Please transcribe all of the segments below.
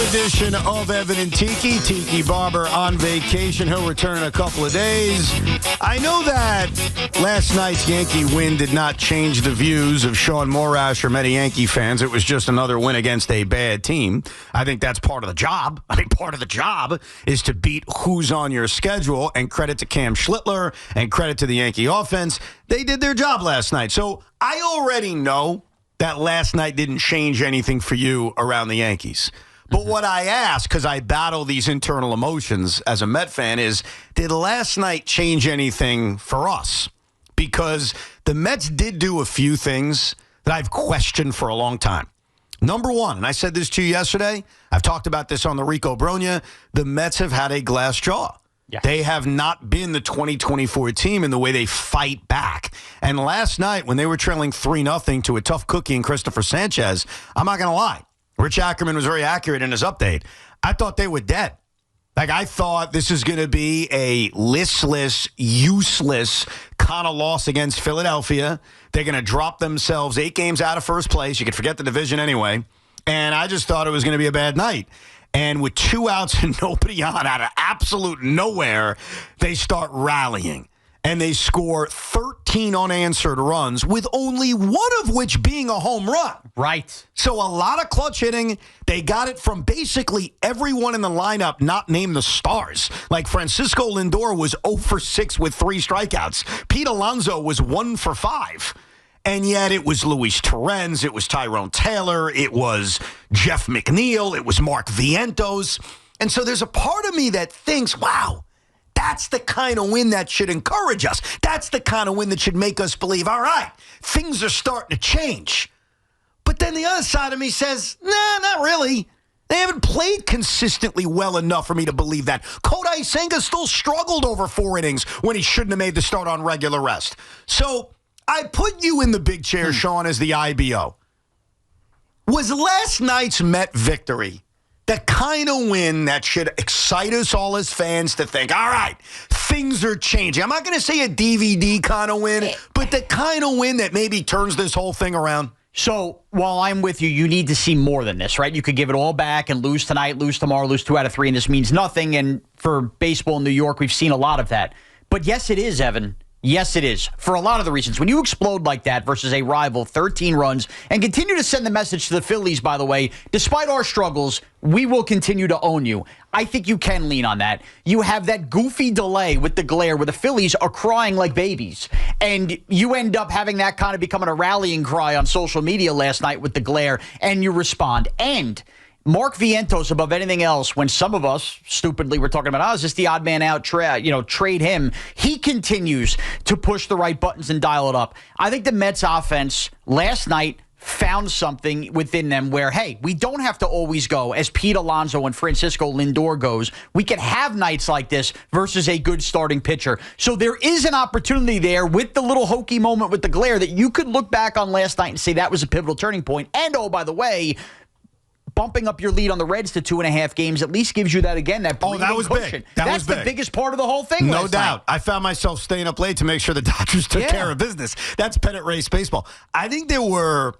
edition of Evan and Tiki. Tiki Barber on vacation. He'll return in a couple of days. I know that last night's Yankee win did not change the views of Shaun Morash or many Yankee fans. It was just another win against a bad team. I think that's part of the job. I think part of the job is to beat who's on your schedule, and credit to Cam Schlittler and credit to the Yankee offense. They did their job last night. So I already know that last night didn't change anything for you around the Yankees. But what I ask, because I battle these internal emotions as a Met fan, is did last night change anything for us? Because the Mets did do a few things that I've questioned for a long time. Number one, and I said this to you yesterday, I've talked about this on the Rico Bronya, the Mets have had a glass jaw. Yeah. They have not been the 2024 team in the way they fight back. And last night, when they were trailing 3-0 to a tough cookie in Christopher Sanchez, I'm not going to lie, Rich Ackerman was very accurate in his update. I thought they were dead. Like, I thought this is going to be a listless, useless kind of loss against Philadelphia. They're going to drop themselves 8 games out of first place. You could forget the division anyway. And I just thought it was going to be a bad night. And with 2 outs and nobody on, out of absolute nowhere, they start rallying. And they score 13 unanswered runs, with only one of which being a home run. Right. So a lot of clutch hitting. They got it from basically everyone in the lineup, not named the stars. Like Francisco Lindor was 0 for 6 with 3 strikeouts. Pete Alonso was 1 for 5. And yet it was Luis Torrens, it was Tyrone Taylor, it was Jeff McNeil, it was Mark Vientos. And so there's a part of me that thinks, wow, that's the kind of win that should encourage us. That's the kind of win that should make us believe, all right, things are starting to change. But then the other side of me says, nah, not really. They haven't played consistently well enough for me to believe that. Cody Senga still struggled over 4 innings when he shouldn't have made the start on regular rest. So I put you in the big chair, Sean, as the IBO. Was last night's Met victory the kind of win that should excite us all as fans to think, all right, things are changing? I'm not going to say a DVD kind of win, but the kind of win that maybe turns this whole thing around. So while I'm with you, you need to see more than this, right? You could give it all back and lose tonight, lose tomorrow, lose 2 out of 3, and this means nothing. And for baseball in New York, we've seen a lot of that. But yes, it is, Evan. Yes, it is. For a lot of the reasons. When you explode like that versus a rival, 13 runs, and continue to send the message to the Phillies, by the way, despite our struggles, we will continue to own you. I think you can lean on that. You have that goofy delay with the glare where the Phillies are crying like babies. And you end up having that kind of becoming a rallying cry on social media last night with the glare, and you respond. And Mark Vientos, above anything else, when some of us stupidly were talking about, is this the odd man out, trade him? He continues to push the right buttons and dial it up. I think the Mets offense last night found something within them where, hey, we don't have to always go as Pete Alonso and Francisco Lindor goes. We can have nights like this versus a good starting pitcher. So there is an opportunity there with the little hokey moment with the glare that you could look back on last night and say that was a pivotal turning point. And, oh, by the way, bumping up your lead on the Reds to 2.5 games at least gives you that again. That was cushion. big. That's the biggest part of the whole thing. No doubt. I found myself staying up late to make sure the Dodgers took care of business. That's pennant race baseball. I think there were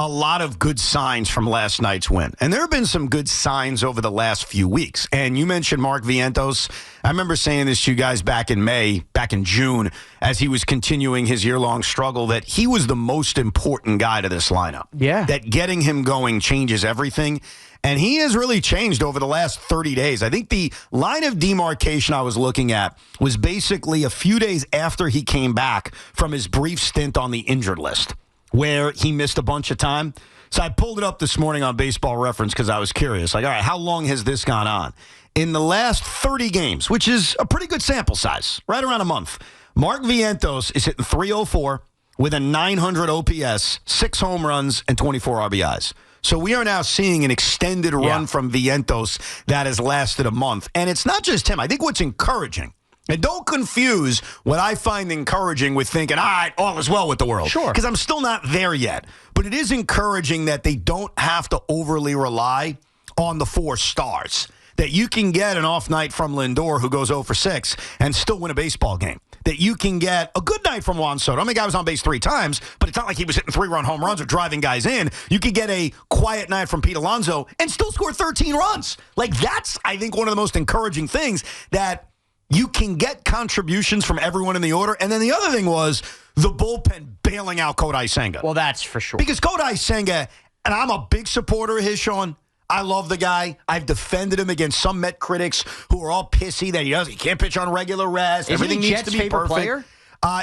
a lot of good signs from last night's win. And there have been some good signs over the last few weeks. And you mentioned Mark Vientos. I remember saying this to you guys back in June, as he was continuing his year-long struggle, that he was the most important guy to this lineup. Yeah. That getting him going changes everything. And he has really changed over the last 30 days. I think the line of demarcation I was looking at was basically a few days after he came back from his brief stint on the injured list, where he missed a bunch of time. So I pulled it up this morning on Baseball Reference because I was curious. Like, all right, how long has this gone on? In the last 30 games, which is a pretty good sample size, right around a month, Mark Vientos is hitting .304 with a .900 OPS, 6 home runs, and 24 RBIs. So we are now seeing an extended run from Vientos that has lasted a month. And it's not just him. I think what's encouraging, and don't confuse what I find encouraging with thinking, all right, all is well with the world. Sure. Because I'm still not there yet. But it is encouraging that they don't have to overly rely on the 4 stars. that you can get an off night from Lindor who goes 0 for 6 and still win a baseball game. That you can get a good night from Juan Soto. I mean, the guy was on base 3 times, but it's not like he was hitting 3-run home runs or driving guys in. You could get a quiet night from Pete Alonso and still score 13 runs. Like, that's, I think, one of the most encouraging things, that you can get contributions from everyone in the order. And then the other thing was the bullpen bailing out Cody Senga. Well, that's for sure. Because Cody Senga, and I'm a big supporter of his, Sean. I love the guy. I've defended him against some Met critics who are all pissy that he can't pitch on regular rest. Everything needs to be perfect. Player?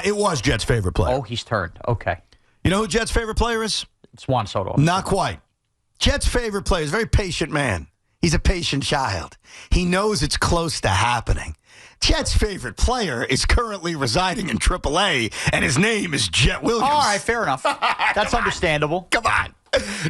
It was Jets' favorite player. Oh, he's turned. Okay. You know who Jets' favorite player is? It's Juan Soto. Not quite. Jets' favorite player is a very patient man. He's a patient child. He knows it's close to happening. Jets' favorite player is currently residing in AAA, and his name is Jet Williams. All right, fair enough. That's understandable. Come on.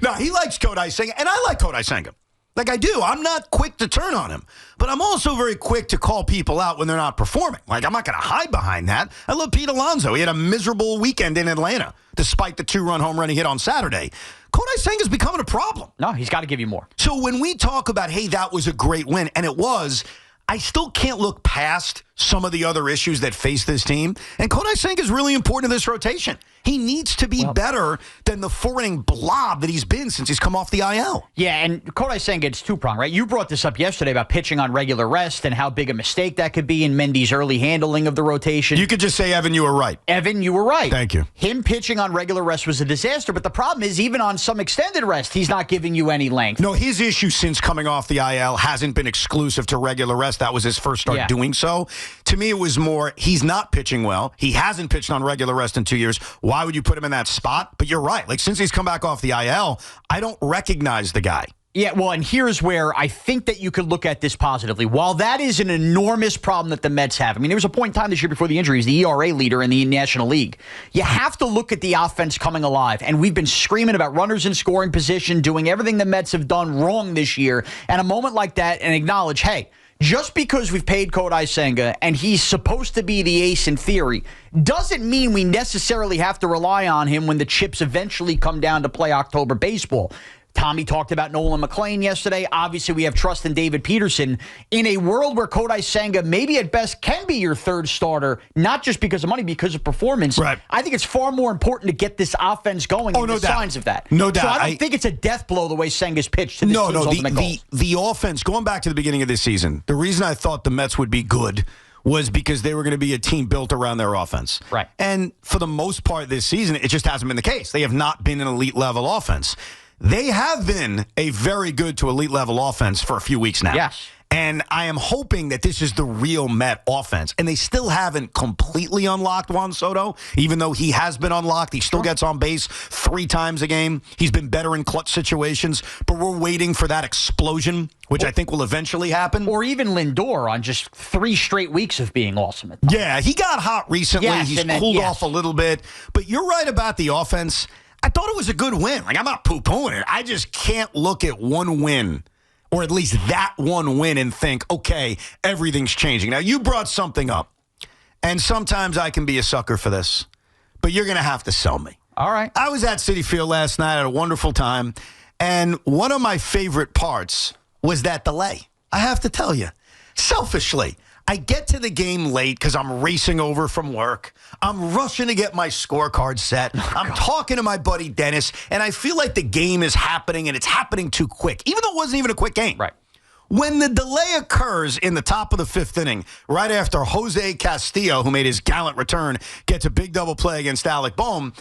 No, he likes Cody Senga, and I like Cody Senga. Like, I do. I'm not quick to turn on him, but I'm also very quick to call people out when they're not performing. Like, I'm not going to hide behind that. I love Pete Alonso. He had a miserable weekend in Atlanta, despite the 2-run home run he hit on Saturday. Cody Senga's becoming a problem. No, he's got to give you more. So when we talk about, hey, that was a great win, and it was, I still can't look past some of the other issues that face this team. And Cody Senga is really important in this rotation. He needs to be better than the 4-inning blob that he's been since he's come off the IL. Yeah, and Cody Senga, it's two-pronged, right? You brought this up yesterday about pitching on regular rest and how big a mistake that could be in Mendy's early handling of the rotation. You could just say, Evan, you were right. Evan, you were right. Thank you. Him pitching on regular rest was a disaster, but the problem is even on some extended rest, he's not giving you any length. No, his issue since coming off the IL hasn't been exclusive to regular rest. That was his first start doing so. To me, it was more, he's not pitching well. He hasn't pitched on regular rest in 2 years. Why would you put him in that spot? But you're right. Like, since he's come back off the IL, I don't recognize the guy. Yeah, well, and here's where I think that you could look at this positively. While that is an enormous problem that the Mets have, I mean, there was a point in time this year before the injury, he's the ERA leader in the National League. You have to look at the offense coming alive, and we've been screaming about runners in scoring position, doing everything the Mets have done wrong this year, and a moment like that, and acknowledge, hey, just because we've paid Cody Senga and he's supposed to be the ace in theory doesn't mean we necessarily have to rely on him when the chips eventually come down to play October baseball. Tommy talked about Nolan McLean yesterday. Obviously, we have trust in David Peterson. In a world where Cody Senga maybe at best can be your third starter, not just because of money, because of performance, right. I think it's far more important to get this offense going. Oh, no doubt. Signs of that. No doubt. So I don't think it's a death blow the way Senga's pitched to this team's ultimate goals. The offense, going back to the beginning of this season, the reason I thought the Mets would be good was because they were going to be a team built around their offense. Right. And for the most part this season, it just hasn't been the case. They have not been an elite level offense. They have been a very good to elite level offense for a few weeks now. Yes. And I am hoping that this is the real Met offense. And they still haven't completely unlocked Juan Soto, even though he has been unlocked. He still gets on base 3 times a game. He's been better in clutch situations. But we're waiting for that explosion, which I think will eventually happen. Or even Lindor on just 3 straight weeks of being awesome at times. Yeah, he got hot recently. Yes, He's cooled off a little bit. But you're right about the offense. I thought it was a good win. Like, I'm not poo-pooing it. I just can't look at one win, or at least that one win, and think, okay, everything's changing. Now, you brought something up, and sometimes I can be a sucker for this, but you're going to have to sell me. All right. I was at Citi Field last night, had a wonderful time, and one of my favorite parts was that delay. I have to tell you, selfishly, I get to the game late because I'm racing over from work. I'm rushing to get my scorecard set. I'm talking to my buddy Dennis, and I feel like the game is happening, and it's happening too quick, even though it wasn't even a quick game. Right. When the delay occurs in the top of the 5th inning, right after Jose Castillo, who made his gallant return, gets a big double play against Alec Boehm,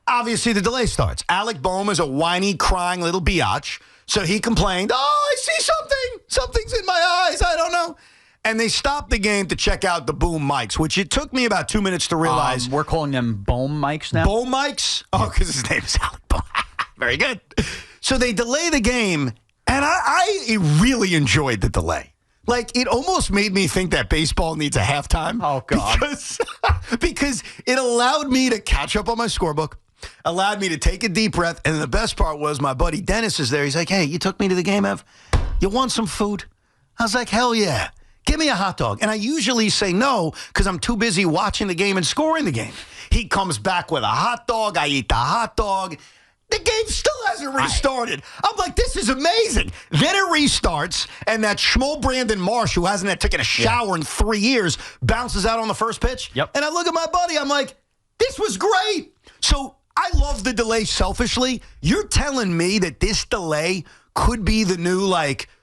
obviously the delay starts. Alec Boehm is a whiny, crying little biatch, so he complained, oh, I see something. Something's in my eyes. I don't know. And they stopped the game to check out the boom mics, which it took me about 2 minutes to realize. We're calling them boom mics now? Boom mics? Oh, because his name is Alec Boehm. Very good. So they delay the game, and I really enjoyed the delay. Like, it almost made me think that baseball needs a halftime. Oh, God. Because it allowed me to catch up on my scorebook, allowed me to take a deep breath, and the best part was my buddy Dennis is there. He's like, hey, you took me to the game, Ev? You want some food? I was like, hell yeah. Give me a hot dog. And I usually say no because I'm too busy watching the game and scoring the game. He comes back with a hot dog. I eat the hot dog. The game still hasn't restarted. I'm like, this is amazing. Then it restarts, and that schmo Brandon Marsh, who hasn't had taken a shower in 3 years, bounces out on the first pitch. Yep. And I look at my buddy, I'm like, this was great. So I love the delay selfishly. You're telling me that this delay could be the new,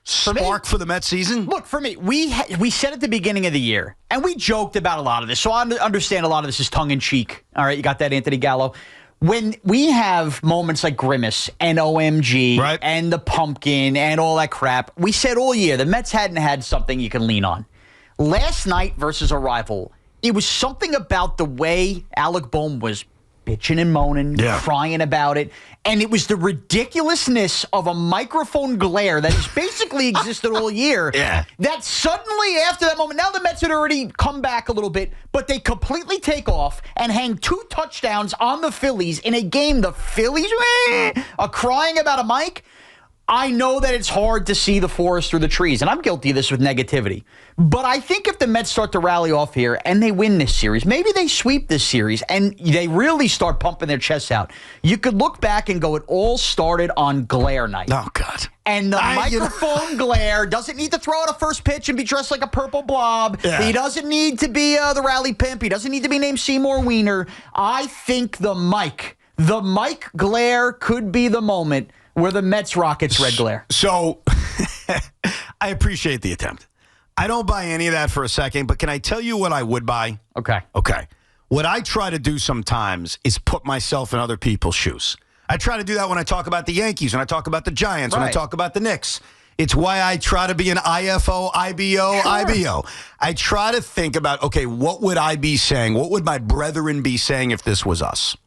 spark for the Mets season? Look, for me, we said at the beginning of the year, and we joked about a lot of this, so I understand a lot of this is tongue-in-cheek. All right, you got that, Anthony Gallo? When we have moments like Grimace and OMG and the pumpkin and all that crap, we said all year the Mets hadn't had something you can lean on. Last night versus a rival, it was something about the way Alec Bohm was bitching and moaning, crying about it. And it was the ridiculousness of a microphone glare that has basically existed all year. That suddenly, after that moment, now the Mets had already come back a little bit, but they completely take off and hang 2 touchdowns on the Phillies in a game the Phillies are crying about a mic. I know that it's hard to see the forest through the trees, and I'm guilty of this with negativity. But I think if the Mets start to rally off here and they win this series, maybe they sweep this series, and they really start pumping their chests out, you could look back and go, it all started on glare night. Oh, God. And the microphone glare doesn't need to throw out a first pitch and be dressed like a purple blob. He doesn't need to be the rally pimp. He doesn't need to be named Seymour Wiener. I think the mic glare could be the moment where the Mets rockets red glare. So, I appreciate the attempt. I don't buy any of that for a second, but can I tell you what I would buy? Okay. What I try to do sometimes is put myself in other people's shoes. I try to do that when I talk about the Yankees, when I talk about the Giants, when I talk about the Knicks. It's why I try to be an IFO, IBO. I try to think about, okay, what would I be saying? What would my brethren be saying if this was us?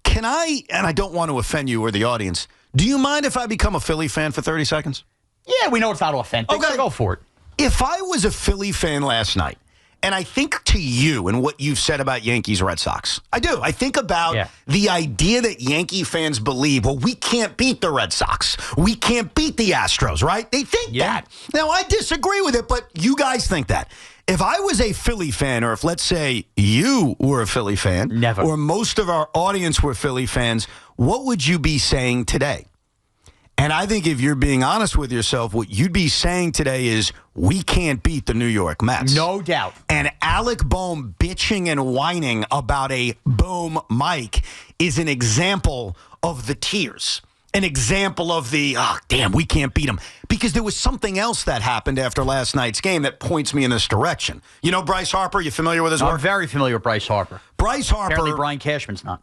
Can I, and I don't want to offend you or the audience, do you mind if I become a Philly fan for 30 seconds? Yeah, we know it's not authentic, so go for it. If I was a Philly fan last night, and I think to you and what you've said about Yankees, Red Sox, I do. I think about the idea that Yankee fans believe, well, we can't beat the Red Sox. We can't beat the Astros, right? They think that. Now, I disagree with it, but you guys think that. If I was a Philly fan, or if, let's say, you were a Philly fan, or most of our audience were Philly fans, what would you be saying today? And I think if you're being honest with yourself, what you'd be saying today is, we can't beat the New York Mets. No doubt. And Alec Bohm bitching and whining about a boom mic is an example of the tears. An example of the, damn, we can't beat them. Because there was something else that happened after last night's game that points me in this direction. You know Bryce Harper? You familiar with his work? I'm very familiar with Bryce Harper. Bryce Harper. Apparently Brian Cashman's not.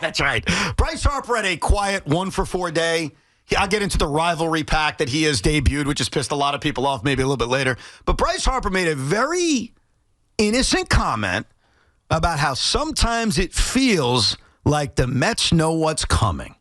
That's right. Bryce Harper had a quiet 1-for-4 day. I'll get into the rivalry pack that he has debuted, which has pissed a lot of people off maybe a little bit later. But Bryce Harper made a very innocent comment about how sometimes it feels like the Mets know what's coming.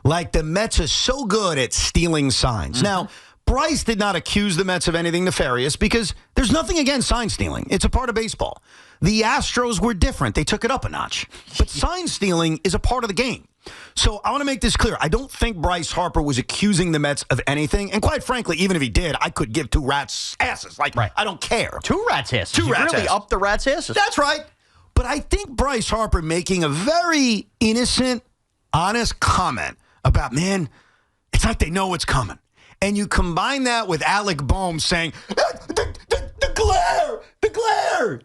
Like the Mets are so good at stealing signs. Now, Bryce did not accuse the Mets of anything nefarious because there's nothing against sign stealing. It's a part of baseball. The Astros were different. They took it up a notch. But sign stealing is a part of the game. So I want to make this clear. I don't think Bryce Harper was accusing the Mets of anything. And quite frankly, even if he did, I could give 2 rats' asses. I don't care. 2 rats' asses. 2 rats' really asses. Up the rats' asses. That's right. But I think Bryce Harper making a very innocent, honest comment about, man, it's like they know what's coming. And you combine that with Alec Bohm saying, the glare.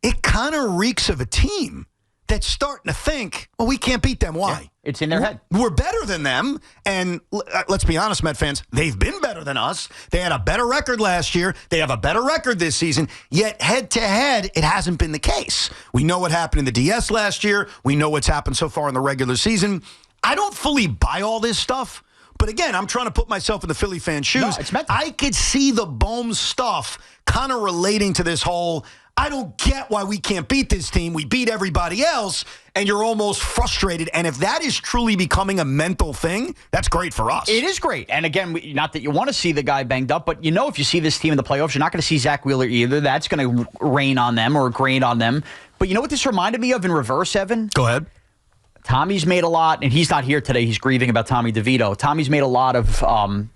It kind of reeks of a team that's starting to think, well, we can't beat them. Why? Yeah, it's in their head. We're better than them. And let's be honest, Met fans, they've been better than us. They had a better record last year. They have a better record this season. Yet head-to-head, it hasn't been the case. We know what happened in the DS last year. We know what's happened so far in the regular season. I don't fully buy all this stuff. But again, I'm trying to put myself in the Philly fan shoes. No, it's meant to. I could see the Bohm stuff kind of relating to this whole, I don't get why we can't beat this team. We beat everybody else, and you're almost frustrated. And if that is truly becoming a mental thing, that's great for us. It is great. And again, not that you want to see the guy banged up, but if you see this team in the playoffs, you're not going to see Zach Wheeler either. That's going to rain on them or grain on them. But you know what this reminded me of in reverse, Evan? Go ahead. Tommy's made a lot, and he's not here today. He's grieving about Tommy DeVito. Tommy's made a lot of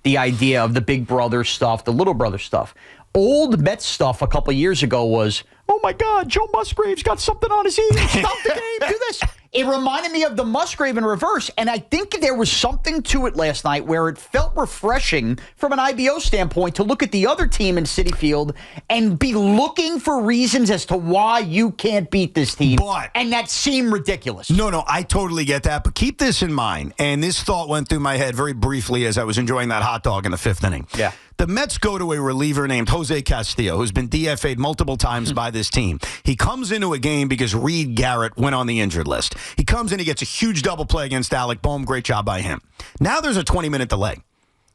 the idea of the big brother stuff, the little brother stuff. Old Mets stuff a couple of years ago was, oh, my God, Joe Musgrave's got something on his ear. Stop the game. Do this. It reminded me of the Musgrave in reverse, and I think there was something to it last night where it felt refreshing from an IBO standpoint to look at the other team in Citi Field and be looking for reasons as to why you can't beat this team. And that seemed ridiculous. No, I totally get that, but keep this in mind, and this thought went through my head very briefly as I was enjoying that hot dog in the 5th inning. Yeah. The Mets go to a reliever named Jose Castillo, who's been DFA'd multiple times by this team. He comes into a game because Reed Garrett went on the injured list. He comes in, he gets a huge double play against Alec Boehm. Great job by him. Now there's a 20-minute delay.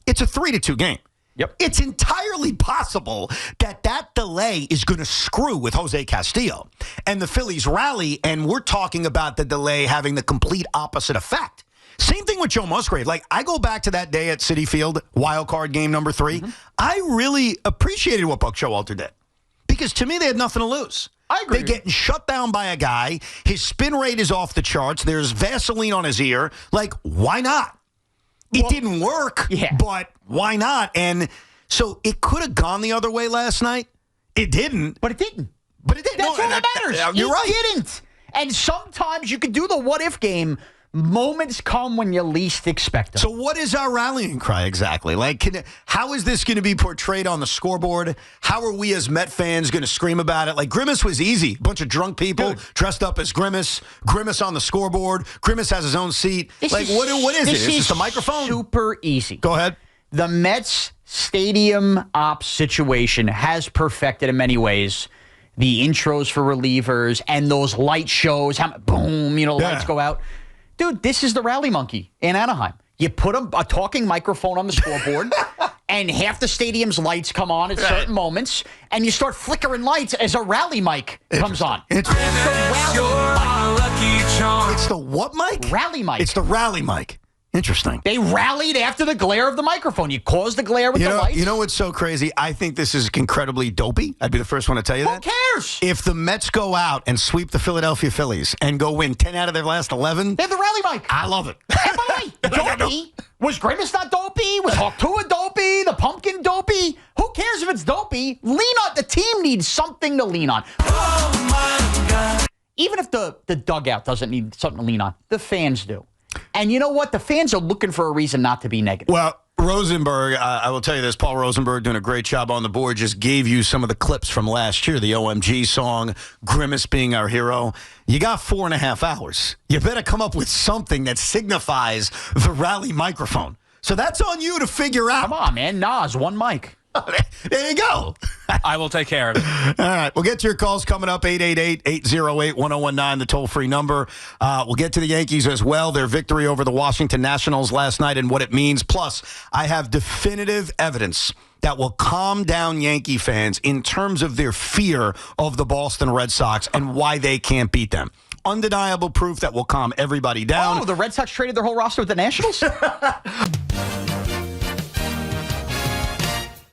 It's a 3-2 game. Yep. It's entirely possible that delay is going to screw with Jose Castillo. And the Phillies rally, and we're talking about the delay having the complete opposite effect. Same thing with Joe Musgrave. Like, I go back to that day at Citi Field, wild card game number 3. Mm-hmm. I really appreciated what Buck Showalter did because to me, they had nothing to lose. I agree. They're getting shut down by a guy. His spin rate is off the charts. There's Vaseline on his ear. Like, why not? It didn't work, but why not? And so it could have gone the other way last night. It didn't. But it didn't. That's all that matters. You're right. It didn't. And sometimes you can do the what-if game. Moments come when you least expect them. So what is our rallying cry exactly? Like, how is this going to be portrayed on the scoreboard? How are we as Met fans going to scream about it? Like, Grimace was easy. A bunch of drunk people dressed up as Grimace. Grimace on the scoreboard. Grimace has his own seat. What is it? Is this a microphone? Super easy. Go ahead. The Mets stadium ops situation has perfected in many ways the intros for relievers and those light shows. Boom, lights go out. Dude, this is the rally monkey in Anaheim. You put a talking microphone on the scoreboard, and half the stadium's lights come on at certain moments, and you start flickering lights as a rally mic comes on. It's the what mic? Rally mic. It's the rally mic. Interesting. They rallied after the glare of the microphone. You caused the glare with the lights. You know what's so crazy? I think this is incredibly dopey. I'd be the first one to tell you that. Who cares? If the Mets go out and sweep the Philadelphia Phillies and go win 10 out of their last 11. They have the rally mic. I love it. And by the way, dopey. Was Grimace not dopey? Was Hawktua dopey? The pumpkin dopey? Who cares if it's dopey? Lean on. The team needs something to lean on. Oh, my God. Even if the dugout doesn't need something to lean on, the fans do. And you know what? The fans are looking for a reason not to be negative. Well, Rosenberg, I will tell you this, Paul Rosenberg doing a great job on the board, just gave you some of the clips from last year, the OMG song, Grimace being our hero. You got 4.5 hours. You better come up with something that signifies the rally microphone. So that's on you to figure out. Come on, man. Nas, one mic. There you go. I will take care of it. All right. We'll get to your calls coming up, 888-808-1019, the toll-free number. We'll get to the Yankees as well, their victory over the Washington Nationals last night and what it means. Plus, I have definitive evidence that will calm down Yankee fans in terms of their fear of the Boston Red Sox and why they can't beat them. Undeniable proof that will calm everybody down. Oh, the Red Sox traded their whole roster with the Nationals?